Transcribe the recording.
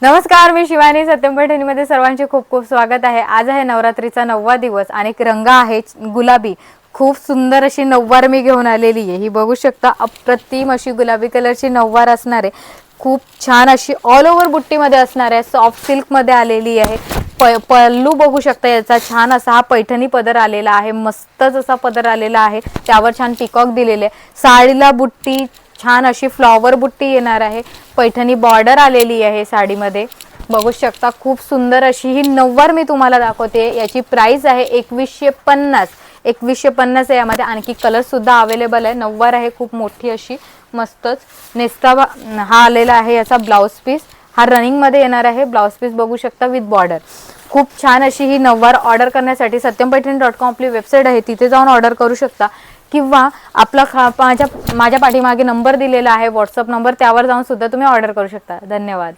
नमस्कार, मी शिवानी. सत्यम पैठणीमध्ये सर्वांचे खूप खूप स्वागत आहे. आज आहे नवरात्रीचा 9वा दिवस आणि रंग आहे गुलाबी. खूप सुंदर अशी नऊवार मी घेऊन आलेली आहे. ही बघू शकता, अप्रतिम अशी गुलाबी कलरची नऊवार असणार आहे. खूप छान अशी ऑल ओव्हर बुट्टीमध्ये असणार आहे. सॉफ्ट सिल्कमध्ये आलेली आहे. पल्लू बघू शकता, याचा छान असा हा पैठणी पदर आलेला आहे. मस्तच असा पदर आलेला आहे. त्यावर छान पिकॉक दिलेले आहे. साडीला बुट्टी छान अशी फ्लॉवर बुट्टी येणार आहे. पैठणी बॉर्डर आलेली आहे साडीमध्ये. बघू शकता, खूप सुंदर अशी ही नऊवार मी तुम्हाला दाखवते. याची प्राइस आहे 2150. 2150 आहे. यामध्ये आणखी कलर सुद्धा अवेलेबल आहे. नऊवार आहे खूप मोठी अशी, मस्तच. नेस्ता हा आलेला आहे. याचा ब्लाउज पीस हा रनिंग मध्ये येणार आहे. ब्लाउज पीस बघू शकता विथ बॉर्डर. खूप छान अशी ही नऊवार ऑर्डर करण्यासाठी satyampaithani.com आपली वेबसाईट आहे, तिथे जाऊन ऑर्डर करू शकता. किंवा आपला माझ्या पाठीमागे नंबर दिलेला आहे, व्हॉट्सअप नंबर, त्यावर जाऊन सुद्धा तुम्ही ऑर्डर करू शकता. धन्यवाद.